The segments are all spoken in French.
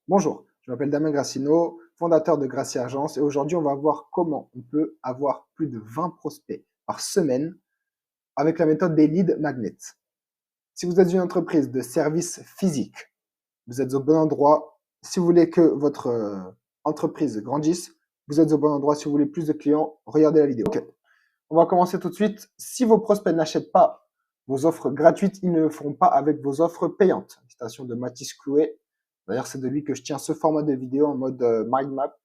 Bonjour, je m'appelle Damien Grassino, fondateur de Gracie Agence et aujourd'hui on va voir comment on peut avoir plus de 20 prospects par semaine avec la méthode des lead magnets. Si vous êtes une entreprise de services physiques, vous êtes au bon endroit. Si vous voulez que votre entreprise grandisse, vous êtes au bon endroit. Si vous voulez plus de clients, regardez la vidéo. Ok, on va commencer tout de suite. Si vos prospects n'achètent pas vos offres gratuites, ils ne le feront pas avec vos offres payantes. Citation de Mathis Clouet. D'ailleurs, c'est de lui que je tiens ce format de vidéo en mode mind map,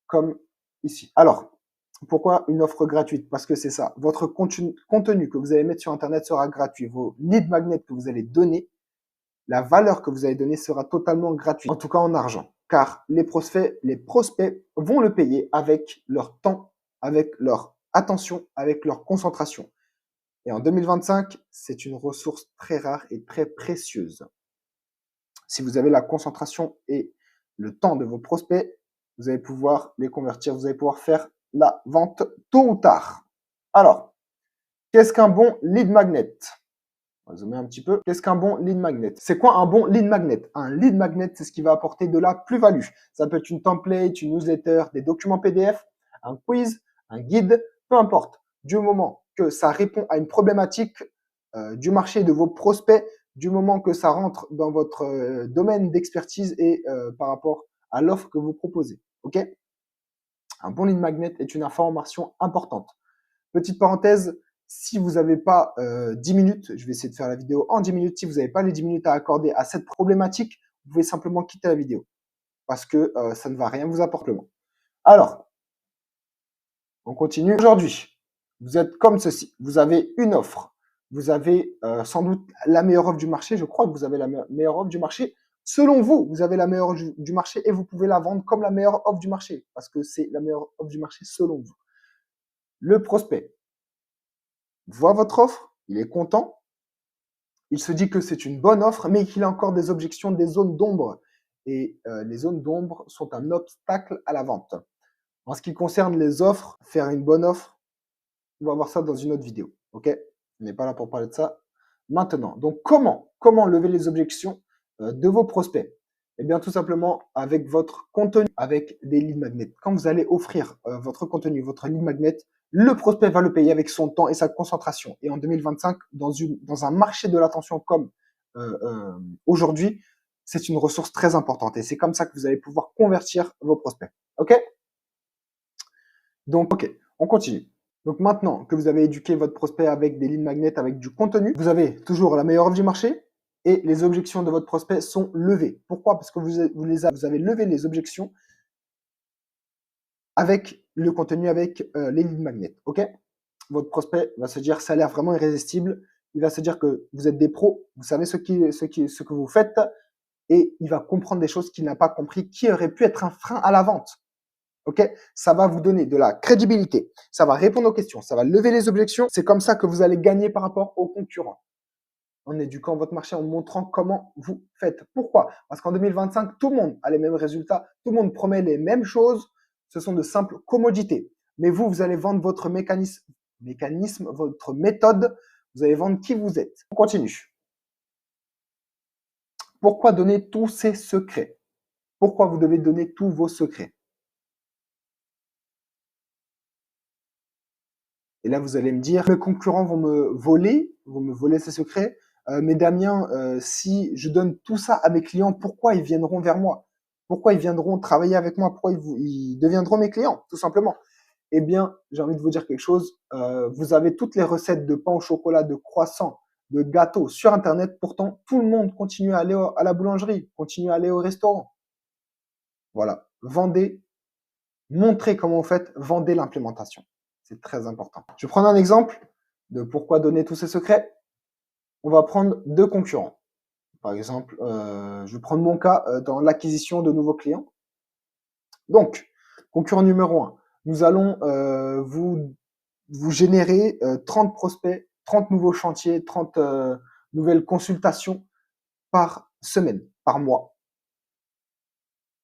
comme ici. Alors, pourquoi une offre gratuite? Parce que c'est ça. Votre contenu que vous allez mettre sur Internet sera gratuit. Vos lead magnets que vous allez donner, la valeur que vous allez donner sera totalement gratuite. En tout cas, en argent. Car les prospects vont le payer avec leur temps, avec leur attention, avec leur concentration. Et en 2025, c'est une ressource très rare et très précieuse. Si vous avez la concentration et le temps de vos prospects, vous allez pouvoir les convertir, vous allez pouvoir faire la vente tôt ou tard. Alors, qu'est-ce qu'un bon lead magnet? On va zoomer un petit peu. Qu'est-ce qu'un bon lead magnet? C'est quoi un bon lead magnet? Un lead magnet, c'est ce qui va apporter de la plus-value. Ça peut être une template, une newsletter, des documents PDF, un quiz, un guide, peu importe. Du moment que ça répond à une problématique du marché de vos prospects, du moment que ça rentre dans votre domaine d'expertise et par rapport à l'offre que vous proposez. Ok? Un bon lead magnet est une information importante. Petite parenthèse, si vous n'avez pas 10 minutes, je vais essayer de faire la vidéo en 10 minutes, si vous n'avez pas les 10 minutes à accorder à cette problématique, vous pouvez simplement quitter la vidéo parce que ça ne va rien vous apporter. Alors, on continue. Aujourd'hui, vous êtes comme ceci. Vous avez une offre. Vous avez sans doute la meilleure offre du marché. Je crois que vous avez la meilleure offre du marché. Selon vous, vous avez la meilleure offre du marché et vous pouvez la vendre comme la meilleure offre du marché parce que c'est la meilleure offre du marché selon vous. Le prospect voit votre offre, il est content, il se dit que c'est une bonne offre, mais qu'il a encore des objections, des zones d'ombre. Et les zones d'ombre sont un obstacle à la vente. En ce qui concerne les offres, faire une bonne offre, on va voir ça dans une autre vidéo. Ok? On n'est pas là pour parler de ça maintenant. Donc, comment lever les objections de vos prospects? Eh bien, tout simplement avec votre contenu, avec des lead magnets. Quand vous allez offrir votre contenu, votre lead magnet, le prospect va le payer avec son temps et sa concentration. Et en 2025, dans un marché de l'attention comme aujourd'hui, c'est une ressource très importante. Et c'est comme ça que vous allez pouvoir convertir vos prospects. OK? Donc, OK, on continue. Donc maintenant que vous avez éduqué votre prospect avec des lead magnets, avec du contenu, vous avez toujours la meilleure offre du marché et les objections de votre prospect sont levées. Pourquoi? Parce que vous avez levé les objections avec le contenu, avec les lead magnets. OK? Votre prospect va se dire, ça a l'air vraiment irrésistible. Il va se dire que vous êtes des pros, vous savez ce que vous faites et il va comprendre des choses qu'il n'a pas compris, qui auraient pu être un frein à la vente. Ok, ça va vous donner de la crédibilité, ça va répondre aux questions, ça va lever les objections. C'est comme ça que vous allez gagner par rapport aux concurrents. En éduquant votre marché, en montrant comment vous faites. Pourquoi? Parce qu'en 2025, tout le monde a les mêmes résultats, tout le monde promet les mêmes choses. Ce sont de simples commodités. Mais vous, vous allez vendre votre mécanisme, votre méthode. Vous allez vendre qui vous êtes. On continue. Pourquoi donner tous ces secrets? Pourquoi vous devez donner tous vos secrets? Et là, vous allez me dire, mes concurrents vont me voler ces secrets. Mais Damien, si je donne tout ça à mes clients, pourquoi ils viendront vers moi? Pourquoi ils viendront travailler avec moi? Pourquoi ils deviendront mes clients, tout simplement? Eh bien, j'ai envie de vous dire quelque chose. Vous avez toutes les recettes de pain au chocolat, de croissants, de gâteaux sur Internet. Pourtant, tout le monde continue à aller à la boulangerie, continue à aller au restaurant. Voilà. Vendez, montrez comment vous faites, vendez l'implémentation. C'est très important. Je vais prendre un exemple de pourquoi donner tous ces secrets. On va prendre deux concurrents. Par exemple, je vais prendre mon cas dans l'acquisition de nouveaux clients. Donc, concurrent numéro 1, nous allons vous générer 30 prospects, 30 nouveaux chantiers, 30 nouvelles consultations par semaine, par mois.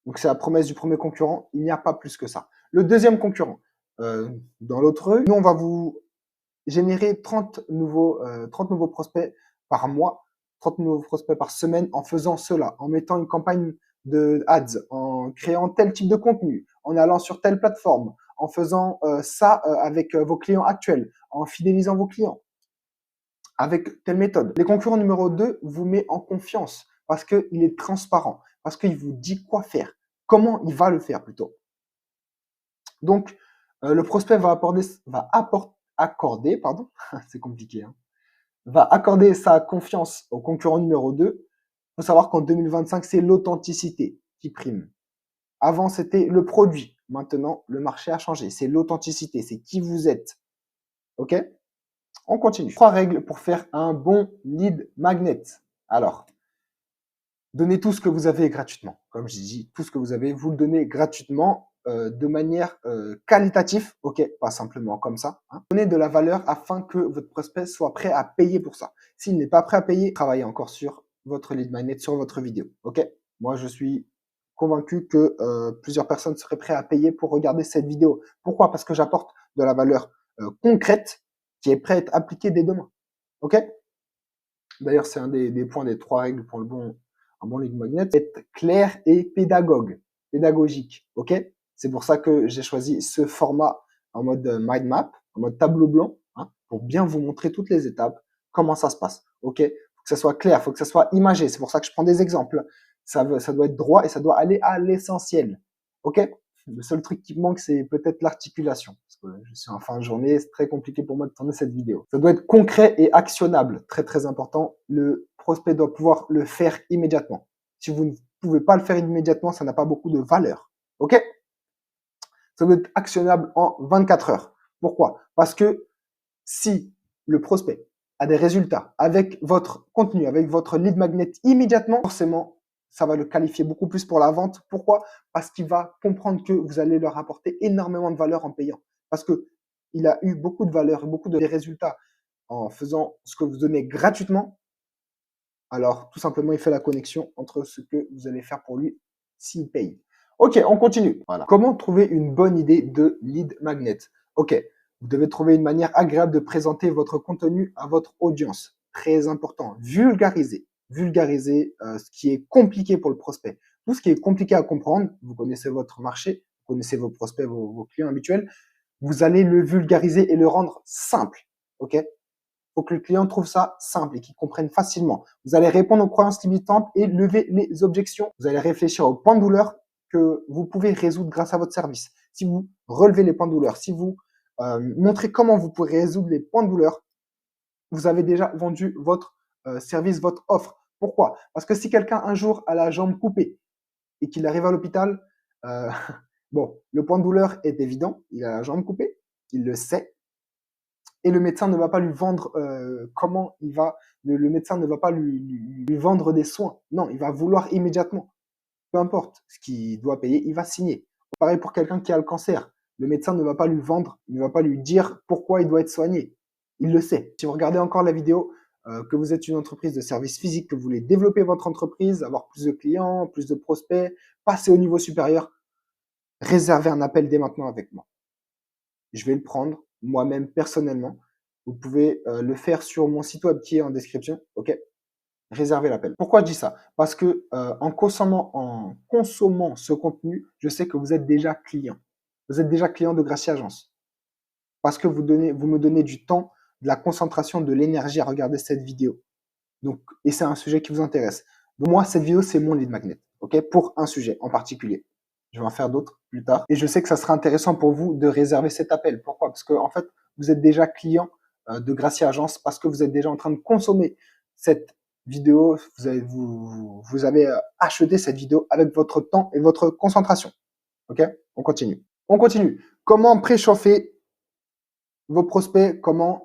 Donc, c'est la promesse du premier concurrent. Il n'y a pas plus que ça. Le deuxième concurrent, dans l'autre rue, nous, on va vous générer 30 nouveaux prospects par mois, 30 nouveaux prospects par semaine en faisant cela, en mettant une campagne de ads, en créant tel type de contenu, en allant sur telle plateforme, en faisant ça avec vos clients actuels, en fidélisant vos clients, avec telle méthode. Les concurrents numéro 2 vous met en confiance parce qu'il est transparent, parce qu'il vous dit quoi faire, comment il va le faire plutôt. Donc, le prospect accorder, c'est compliqué, hein, va accorder sa confiance au concurrent numéro 2. Il faut savoir qu'en 2025, c'est l'authenticité qui prime. Avant, c'était le produit. Maintenant, le marché a changé. C'est l'authenticité, c'est qui vous êtes. OK? On continue. 3 règles pour faire un bon lead magnet. Alors, donnez tout ce que vous avez gratuitement. Comme je dis, tout ce que vous avez, vous le donnez gratuitement de manière qualitative, ok, pas simplement comme ça. Hein. Donnez de la valeur afin que votre prospect soit prêt à payer pour ça. S'il n'est pas prêt à payer, travaillez encore sur votre lead magnet, sur votre vidéo, ok. Moi, je suis convaincu que plusieurs personnes seraient prêtes à payer pour regarder cette vidéo. Pourquoi? Parce que j'apporte de la valeur concrète qui est prête à être appliquée dès demain, ok. D'ailleurs, c'est un des points des 3 règles pour un bon lead magnet, être clair et pédagogique, ok. C'est pour ça que j'ai choisi ce format en mode mind map, en mode tableau blanc, hein, pour bien vous montrer toutes les étapes, comment ça se passe, ok. Faut que ça soit clair, faut que ça soit imagé. C'est pour ça que je prends des exemples. Ça doit être droit et ça doit aller à l'essentiel, ok. Le seul truc qui me manque, c'est peut-être l'articulation. Parce que je suis en fin de journée, c'est très compliqué pour moi de tourner cette vidéo. Ça doit être concret et actionnable. Très, très important. Le prospect doit pouvoir le faire immédiatement. Si vous ne pouvez pas le faire immédiatement, ça n'a pas beaucoup de valeur. OK? Ça doit être actionnable en 24 heures. Pourquoi? Parce que si le prospect a des résultats avec votre contenu, avec votre lead magnet immédiatement, forcément, ça va le qualifier beaucoup plus pour la vente. Pourquoi? Parce qu'il va comprendre que vous allez leur apporter énormément de valeur en payant. Parce que il a eu beaucoup de valeur et beaucoup de résultats en faisant ce que vous donnez gratuitement. Alors, tout simplement, il fait la connexion entre ce que vous allez faire pour lui s'il paye. Ok, on continue. Voilà. Comment trouver une bonne idée de lead magnet? Ok, vous devez trouver une manière agréable de présenter votre contenu à votre audience. Très important. Vulgariser. Vulgariser ce qui est compliqué pour le prospect. Tout ce qui est compliqué à comprendre, vous connaissez votre marché, vous connaissez vos prospects, vos clients habituels, vous allez le vulgariser et le rendre simple. Ok? Faut que le client trouve ça simple et qu'il comprenne facilement. Vous allez répondre aux croyances limitantes et lever les objections. Vous allez réfléchir aux points de douleur que vous pouvez résoudre grâce à votre service. Si vous relevez les points de douleur, si vous montrez comment vous pouvez résoudre les points de douleur, vous avez déjà vendu votre service, votre offre. Pourquoi? Parce que si quelqu'un un jour a la jambe coupée et qu'il arrive à l'hôpital, euh, bon, le point de douleur est évident, il a la jambe coupée, il le sait, et le médecin ne va pas lui vendre comment il va. Le médecin ne va pas lui vendre des soins. Non, il va vouloir immédiatement. Peu importe ce qu'il doit payer, il va signer. Pareil pour quelqu'un qui a le cancer. Le médecin ne va pas lui vendre, il ne va pas lui dire pourquoi il doit être soigné. Il le sait. Si vous regardez encore la vidéo, que vous êtes une entreprise de services physiques, que vous voulez développer votre entreprise, avoir plus de clients, plus de prospects, passer au niveau supérieur, réservez un appel dès maintenant avec moi. Je vais le prendre moi-même personnellement. Vous pouvez le faire sur mon site web qui est en description. OK? Réservez l'appel. Pourquoi je dis ça? Parce que en consommant ce contenu, je sais que vous êtes déjà client. Vous êtes déjà client de Gracie Agence. Parce que vous me donnez du temps, de la concentration, de l'énergie à regarder cette vidéo. Donc, et c'est un sujet qui vous intéresse. Donc, moi, cette vidéo, c'est mon lead magnet. OK? Pour un sujet en particulier. Je vais en faire d'autres plus tard. Et je sais que ça sera intéressant pour vous de réserver cet appel. Pourquoi? Parce que, en fait, vous êtes déjà client de Gracie Agence parce que vous êtes déjà en train de consommer cette vidéo. Vous avez acheté cette vidéo avec votre temps et votre concentration. OK? On continue. On continue. Comment préchauffer vos prospects? Comment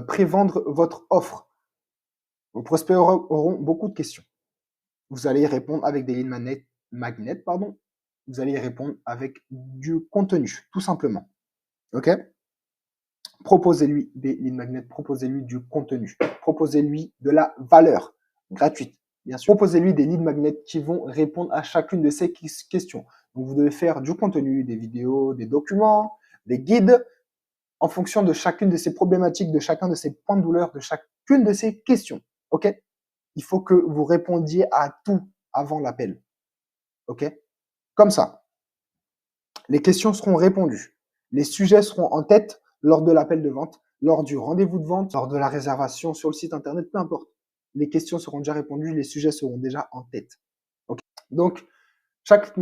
prévendre votre offre? Vos prospects auront beaucoup de questions. Vous allez y répondre avec des lead magnets, pardon. Vous allez y répondre avec du contenu, tout simplement. OK? Proposez-lui des lead magnets, proposez-lui du contenu, proposez-lui de la valeur gratuite, bien sûr. Proposez-lui des lead magnets qui vont répondre à chacune de ces questions. Donc, vous devez faire du contenu, des vidéos, des documents, des guides, en fonction de chacune de ces problématiques, de chacun de ces points de douleur, de chacune de ces questions. OK? Il faut que vous répondiez à tout avant l'appel. OK? Comme ça, les questions seront répondues. Les sujets seront en tête lors de l'appel de vente, lors du rendez-vous de vente, lors de la réservation sur le site internet, peu importe. Les questions seront déjà répondues, les sujets seront déjà en tête. OK? Donc, chaque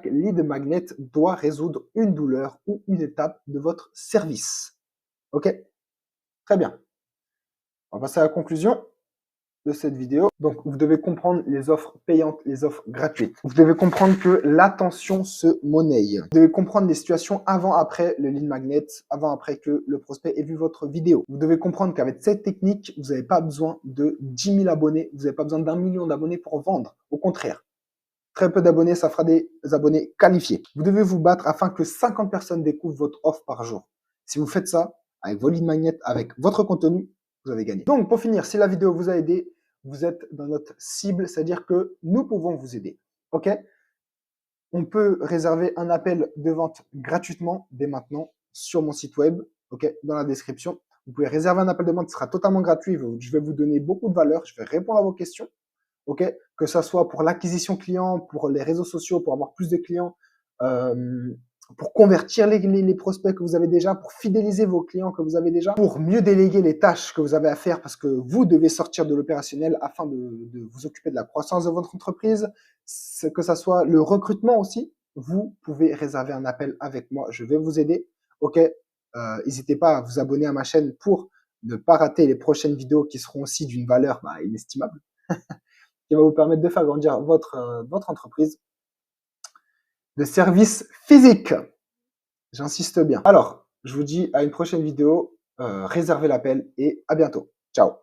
lead magnet doit résoudre une douleur ou une étape de votre service. OK? Très bien. On va passer à la conclusion de cette vidéo. Donc, vous devez comprendre les offres payantes, les offres gratuites. Vous devez comprendre que l'attention se monnaie. Vous devez comprendre les situations avant-après le lead magnet, avant-après que le prospect ait vu votre vidéo. Vous devez comprendre qu'avec cette technique, vous n'avez pas besoin de 10 000 abonnés, vous n'avez pas besoin d'1 million d'abonnés pour vendre. Au contraire, très peu d'abonnés, ça fera des abonnés qualifiés. Vous devez vous battre afin que 50 personnes découvrent votre offre par jour. Si vous faites ça, avec vos lead magnets, avec votre contenu, vous avez gagné. Donc, pour finir, si la vidéo vous a aidé, vous êtes dans notre cible, c'est-à-dire que nous pouvons vous aider. OK? On peut réserver un appel de vente gratuitement dès maintenant sur mon site web, OK, dans la description. Vous pouvez réserver un appel de vente, ce sera totalement gratuit. Je vais vous donner beaucoup de valeur, je vais répondre à vos questions. OK, que ça soit pour l'acquisition client, pour les réseaux sociaux, pour avoir plus de clients, pour convertir les prospects que vous avez déjà, pour fidéliser vos clients que vous avez déjà, pour mieux déléguer les tâches que vous avez à faire parce que vous devez sortir de l'opérationnel afin de vous occuper de la croissance de votre entreprise, que ça soit le recrutement aussi. Vous pouvez réserver un appel avec moi, je vais vous aider. OK, n'hésitez pas à vous abonner à ma chaîne pour ne pas rater les prochaines vidéos qui seront aussi d'une valeur inestimable. Qui va vous permettre de faire grandir votre entreprise de services physiques. J'insiste bien. Alors, je vous dis à une prochaine vidéo, réservez l'appel et à bientôt. Ciao.